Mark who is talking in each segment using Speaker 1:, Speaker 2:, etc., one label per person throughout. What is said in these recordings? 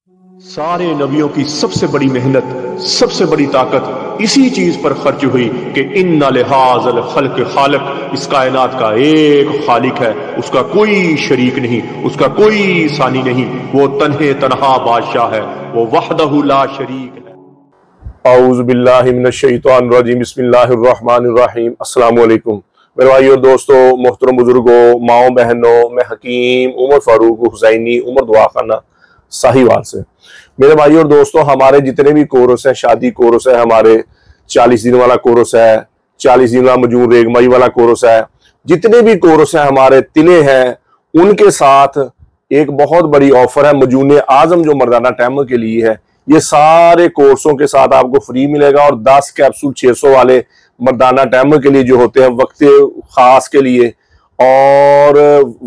Speaker 1: सारे नबियों की सबसे बड़ी मेहनत, सबसे बड़ी ताकत इसी चीज पर खर्च हुई कि इन्ना लिहाज़ल खल्क खालिक, इस कायनात का एक खालिक है, उसका कोई शरीक नहीं, उसका कोई सानी नहीं, वो तन्हे तन्हा बादशाह है, वो वहदहु ला शरीक है। औज़ु बिल्लाहि मिनश शैतानिर रजीम, बिस्मिल्लाहिर रहमानिर रहीम। अस्सलामु अलैकुम मेरे भाई और दोस्तों, मोहतरम बुजुर्गों, माओ बहनों, मैं हकीम उमर फारूक हुसैनी उमर दुआ खाना साहिवाल से। मेरे भाई और दोस्तों, हमारे जितने भी कोर्स हैं, शादी कोर्स है, हमारे 40 दिन वाला कोर्स है, 40 दिन वाला मजूर रेगमाई वाला कोर्स है, जितने भी कोर्स हैं हमारे तिले हैं, उनके साथ एक बहुत बड़ी ऑफर है मजून आजम जो मर्दाना टैम के लिए है। ये सारे कोर्सों के साथ आपको फ्री मिलेगा और 10 कैप्सूल 600 वाले मर्दाना टैम के लिए जो होते हैं वक्त खास के लिए, और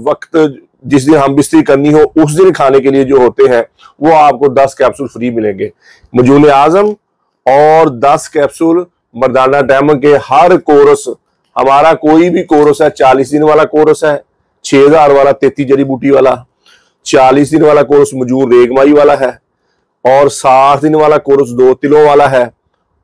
Speaker 1: वक्त जिस दिन हम बिस्तरी करनी हो उस दिन खाने के लिए जो होते हैं, वो आपको 10 कैप्सूल फ्री मिलेंगे। मजून आजम और 10 कैप्सूल मर्दाना टैम के हर कोर्स, हमारा कोई भी कोर्स है, 40 दिन वाला कोर्स है, 6000 वाला 33 जड़ी बूटी वाला, 40 दिन वाला कोर्स मजूर रेगमाई वाला है, और 60 दिन वाला कोर्स 2 तिलों वाला है,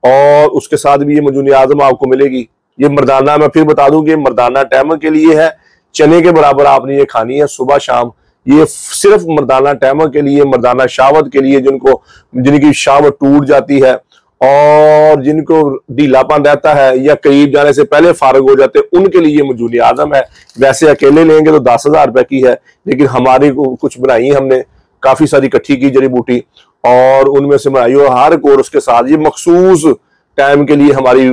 Speaker 1: और उसके साथ भी ये मजून आजम आपको मिलेगी। ये मर्दाना, मैं फिर बता दूं कि मर्दाना टैम के लिए है, चने के बराबर आपने ये खानी है सुबह शाम। ये सिर्फ मर्दाना टैम के लिए, मर्दाना शावत के लिए, जिनकी शावत टूट जाती है और जिनको ढीलापन रहता है या करीब जाने से पहले फारग हो जाते हैं, उनके लिए मजून आजम है। वैसे अकेले लेंगे तो 10,000 रुपए की है, लेकिन हमारी कुछ बनाई हमने, काफी सारी इकट्ठी की जड़ी बूटी, और उनमें से बनाई हो हर कोर्स के साथ। ये मखसूस टाइम के लिए हमारी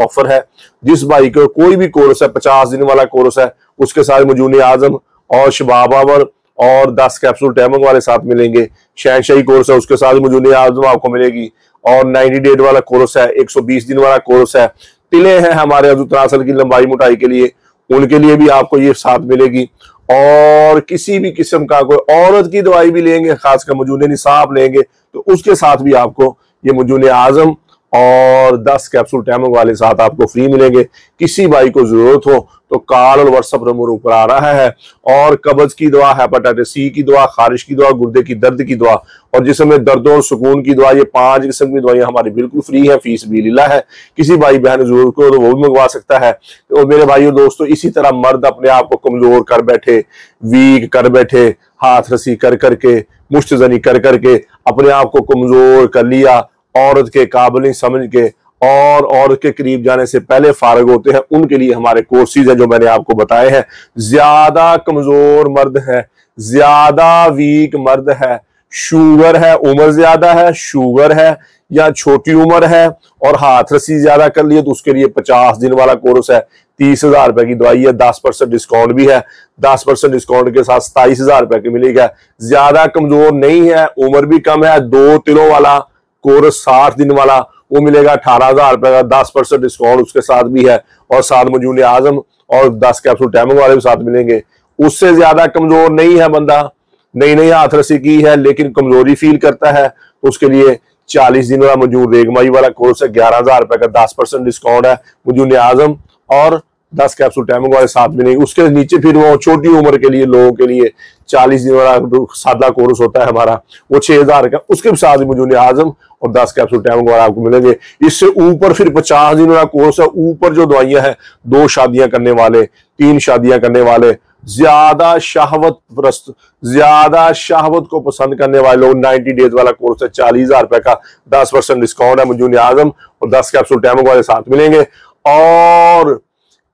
Speaker 1: ऑफर है। जिस भाई को कोई भी कोर्स है, 50 दिन वाला कोर्स है, उसके साथ मजून आजम और शबाब आवर और 10 कैप्सूल टैमंग वाले साथ मिलेंगे। शहनशाही कोर्स है, उसके साथ मजून आजम आपको मिलेगी, और 90 डेज वाला कोर्स है, 120 दिन वाला कोर्स है। तिले हैं हमारे अजुतनासल की लंबाई मोटाई के लिए, उनके लिए भी आपको ये साथ मिलेगी। और किसी भी किस्म का कोई औरत की दवाई भी लेंगे, खासकर मजून निसाब लेंगे, तो उसके साथ भी आपको ये मजून आजम और 10 कैप्सूल टैमंग वाले साथ आपको फ्री मिलेंगे। किसी भाई को जरूरत हो तो कॉल और व्हाट्सएप नंबर ऊपर आ रहा है। और कब्ज की दवा, हेपेटाइटिस सी की दवा, खारिश की दवा, गुर्दे की दर्द की दवा और जिसमें दर्द और सुकून की दवा, ये 5 किस्म की दवाइयां हमारी बिल्कुल फ्री है, फीस भी लीला है। किसी भाई बहन जरूरत को तो वो भी मंगवा सकता है। और मेरे भाइयों दोस्तों, इसी तरह मर्द अपने आप को कमजोर कर बैठे, वीक कर बैठे, हाथ रसी कर करके, मुश्तजनी कर करके अपने आप को कमजोर कर लिया, औरत के काबिल नहीं समझ के और औरत के करीब जाने से पहले फारग होते हैं, उनके लिए हमारे कोर्सेज हैं जो मैंने आपको बताए हैं। ज्यादा कमजोर मर्द है, ज्यादा वीक मर्द है, शुगर है, उम्र ज्यादा है, शुगर है या छोटी उम्र है और हाथ रसी ज्यादा कर लिए, तो उसके लिए 50 दिन वाला कोर्स है। 30,000 रुपए की दवाई है, 10% डिस्काउंट भी है। 10% डिस्काउंट के साथ 27,000 रुपए की मिलेगा। ज्यादा कमजोर नहीं है, उम्र भी कम है, 2 तिलों वाला कोर्स 60 दिन वाला वो मिलेगा 18,000 रुपए का, 10% डिस्काउंट उसके साथ भी है, और साथ मजून आजम और 10 कैप्सूल टैमंग वाले भी साथ मिलेंगे। उससे ज्यादा कमजोर नहीं है बंदा, नई हाथ रसी की है लेकिन कमजोरी फील करता है, तो उसके लिए 40 दिन वाला मजून रेगमाई वाला कोर्स है, 11,000 रुपए का, 10% डिस्काउंट है। मजून आजम और 10 कैप्सूल टैमंग वाले साथ मिलेंगे। उसके नीचे फिर वो छोटी उम्र के लिए लोगों के लिए 40 दिन वाला सादा कोर्स होता है हमारा, वो 6,000 का, उसके साथ मजून आजम और 10 कैप्सूल टैमंग वाला आपको मिलेंगे। इससे ऊपर फिर 50 दिन वाला कोर्स है। ऊपर जो दवाइयां हैं, 2 शादियां करने वाले, 3 शादियां करने वाले, ज्यादा शहवत प्रस्त, ज्यादा शहवत को पसंद करने वाले लोग, 90 डेज वाला कोर्स है, 40,000 रुपए का, 10% डिस्काउंट है। मजून आजम और 10 कैप्सूल टैमंग वाले साथ मिलेंगे। और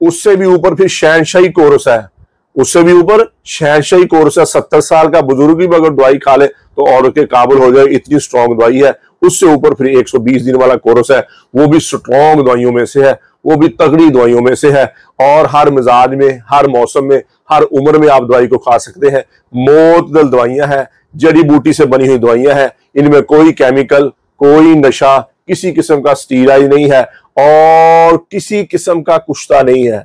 Speaker 1: उससे भी ऊपर फिर शहनशाही कोर्स है, उससे भी ऊपर शहनशाही कोर्स है। 70 साल का बुजुर्ग भी अगर दवाई खा ले तो औरत के काबिल हो जाए, इतनी स्ट्रॉन्ग दवाई है। उससे ऊपर फिर 120 दिन वाला कोर्स है, वो भी स्ट्रॉन्ग दवाइयों में से है, वो भी तगड़ी दवाइयों में से है, और हर मिजाज में, हर मौसम में, हर उम्र में आप दवाई को खा सकते हैं। मोतदल दवाइयां हैं, जड़ी बूटी से बनी हुई दवाइयां हैं, इनमें कोई केमिकल, कोई नशा, किसी किस्म का स्टीराइड नहीं है और किसी किस्म का कुश्ता नहीं है,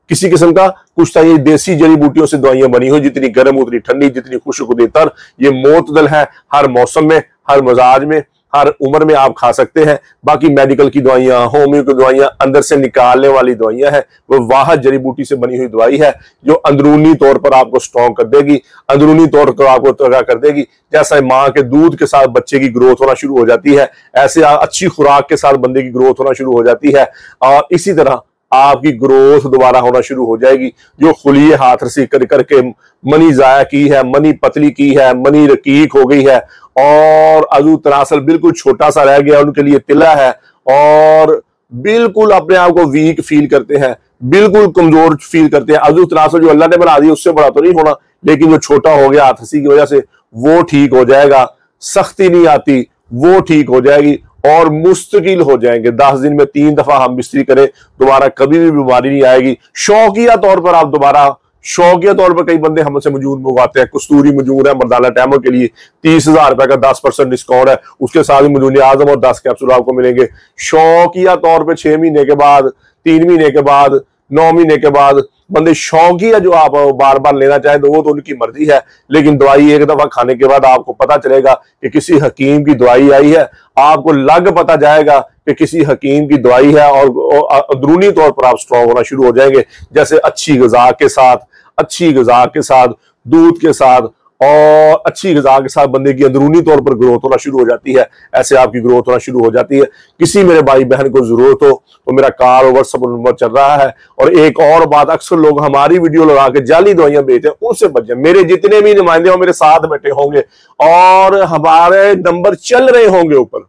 Speaker 1: किसी किस्म का कुश्ता। ये देसी जड़ी बूटियों से दवाइयां बनी हुई, जितनी गर्म उतनी ठंडी, जितनी खुश्क उतनी तर। ये मोतदल है, हर मौसम में, हर मिजाज में,
Speaker 2: हर उम्र में आप खा सकते हैं। बाकी मेडिकल की दवाइयां, होम्यो की दवाइयां, अंदर से निकालने वाली दवाइयां हैं, वो वाहद जड़ी बूटी से बनी हुई दवाई है जो अंदरूनी तौर पर आपको स्ट्रॉन्ग कर देगी, अंदरूनी तौर पर आपको तगड़ा कर देगी। जैसा माँ के दूध के साथ बच्चे की ग्रोथ होना शुरू हो जाती है, ऐसे अच्छी खुराक के साथ बंदे की ग्रोथ होना शुरू हो जाती है, और इसी तरह आपकी ग्रोथ दोबारा होना शुरू हो जाएगी। जो खुलिए हाथ रसी कर करके मनी जाया की है, मनी पतली की है, मनी रकीक हो गई है, और अजू तनासल बिल्कुल छोटा सा रह गया, उनके लिए तिला है, और बिल्कुल अपने आप को वीक फील करते हैं, बिल्कुल कमजोर फील करते हैं। अजू तनासल जो अल्लाह ने बना दी उससे बड़ा तो नहीं होना, लेकिन जो छोटा हो गया हाथ रसी की वजह से वो ठीक हो जाएगा। सख्ती नहीं आती, वो ठीक हो जाएगी और मुस्तकिल हो जाएंगे। 10 दिन में 3 दफा हम बिस्तरी करें, दोबारा कभी भी बीमारी नहीं आएगी। शौकिया तौर पर आप दोबारा, शौकिया तौर पर कई बंदे हमसे मजून मंगवाते हैं, कस्तूरी मजून है मर्दाना टैमो के लिए 30,000 रुपए का 10% डिस्काउंट है, उसके साथ ही मजून आजम और 10 कैप्सूल आपको मिलेंगे। शौकिया तौर पर 6 महीने के बाद, 3 महीने के बाद, 9 महीने के बाद बंदे शौकिया जो आप बार बार लेना चाहें तो वो तो उनकी मर्जी है, लेकिन दवाई एक दफा खाने के बाद आपको पता चलेगा कि किसी हकीम की दवाई आई है, आपको लग पता जाएगा कि किसी हकीम की दवाई है, और अंदरूनी तौर पर आप स्ट्रॉन्ग होना शुरू हो जाएंगे। जैसे अच्छी ग़िज़ा के साथ, अच्छी ग़िज़ा के साथ, दूध के साथ और अच्छी ग़िज़ा के साथ बंदे की अंदरूनी तौर पर ग्रोथ होना शुरू हो जाती है, ऐसे आपकी ग्रोथ होना शुरू हो जाती है। किसी मेरे भाई बहन को जरूरत हो तो मेरा कार और व्हाट्सएप नंबर चल रहा है। और एक और बात, अक्सर लोग हमारी वीडियो लगा के जाली दवाइयां बेचते हैं, उनसे बचें। मेरे जितने भी नुमाइंदे हो मेरे साथ बैठे होंगे और हमारे नंबर चल रहे होंगे, ऊपर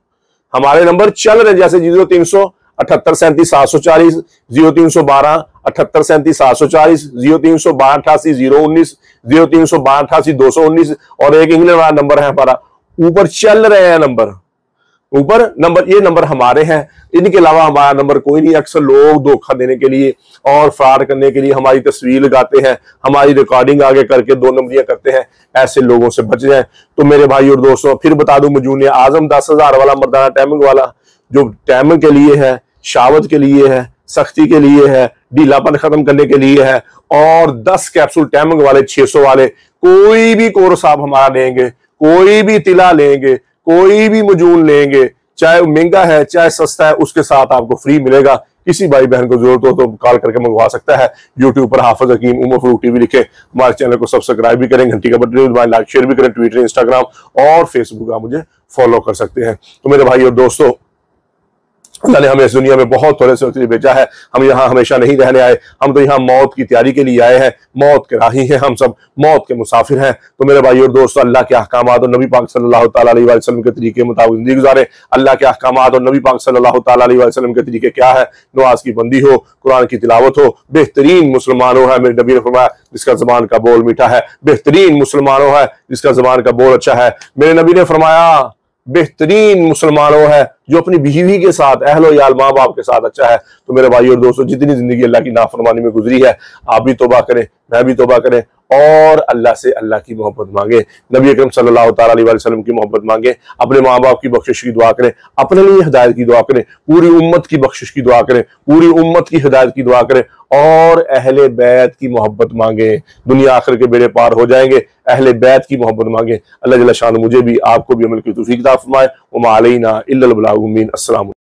Speaker 2: हमारे नंबर चल रहे, जैसे 0378377740, 031278377740, 0312888019, 031288219, और एक इंग्लैंड वाला नंबर है हमारा, ऊपर चल रहे हैं नंबर, ऊपर नंबर, ये नंबर हमारे हैं। इनके अलावा हमारा नंबर कोई नहीं। अक्सर लोग धोखा देने के लिए और फ्रॉड करने के लिए हमारी तस्वीर लगाते हैं, हमारी रिकॉर्डिंग आगे करके 2 नंबरियां करते हैं, ऐसे लोगों से बच जाएं। तो मेरे भाई और दोस्तों, फिर बता दूं, मजून आजम 10,000 वाला मर्दाना टैमिंग वाला, जो टैमिंग के लिए है, शावत के लिए है, सख्ती के लिए है, ढीलापन खत्म करने के लिए है, और 10 कैप्सूल टैमिंग वाले 600 वाले, कोई भी कोर्स आप हमारा लेंगे, कोई भी तिला लेंगे, कोई भी मजून लेंगे, चाहे महंगा है चाहे सस्ता है, उसके साथ आपको फ्री मिलेगा। किसी भाई बहन को जरूरत हो तो कॉल करके मंगवा सकता है। यूट्यूब पर हाफिज हकीम उमर फरूक टीवी लिखे, हमारे चैनल को सब्सक्राइब भी करें, घंटी का बटन दबाएं, लाइक शेयर भी करें। ट्विटर, इंस्टाग्राम और फेसबुक आप मुझे फॉलो कर सकते हैं। तो मेरे भाई और दोस्तों, अल्लाह ने हमें इस दुनिया में बहुत थोड़े से वक्त भेजा है। हम यहाँ हमेशा नहीं रहने आए, हम तो यहाँ मौत की तैयारी के लिए आए हैं, मौत के राही हैं, हम सब मौत के मुसाफिर हैं। तो मेरे भाई और दोस्तों, अल्लाह के अहकामात और नबी पाक सल्लल्लाहु तआला अलैहि वसल्लम के तरीके मुताबिक जिंदगी गुजारे। अल्लाह के अहकामात और नबी पाक सल्लल्लाहु तआला अलैहि वसल्लम के तरीके क्या है? नमाज की बंदी हो, कुरान की तिलावत हो, बेहतरीन मुसलमानों है। मेरे नबी ने फरमाया, जिसका ज़बान का बोल मीठा है, बेहतरीन मुसलमानों है जिसका ज़बान का बोल अच्छा है। मेरे नबी ने फरमाया, बेहतरीन मुसलमानों है जो अपनी बीवी के साथ, अहलो याल, माँ बाप के साथ अच्छा है। तो मेरे भाई और दोस्तों, जितनी जिंदगी अल्लाह की नाफरमानी में गुजरी है, आप भी तौबा करें, मैं भी तौबा करें, और अल्लाह से अल्लाह की मोहब्बत मांगे, नबी अकरम सल्लल्लाहु तआला अलैहि वसल्लम की मोहब्बत मांगे, अपने माँ बाप की बख्शिश की दुआ करें, अपने लिए हिदायत की दुआ करें, पूरी उम्मत की बख्शिश की दुआ करें, पूरी उम्मत की हिदायत की दुआ करें, और अहले बैत की मोहब्बत मांगे। दुनिया आखिर के बेड़े पार हो जाएंगे, अहले बैत की मोहब्बत मांगे। अल्लाह जल्ल शान मुझे भी, आपको भी अमल की तौफीक अता फरमाए। वमा अलैना इल्लल बलागुल मुबीन। अस्सलाम।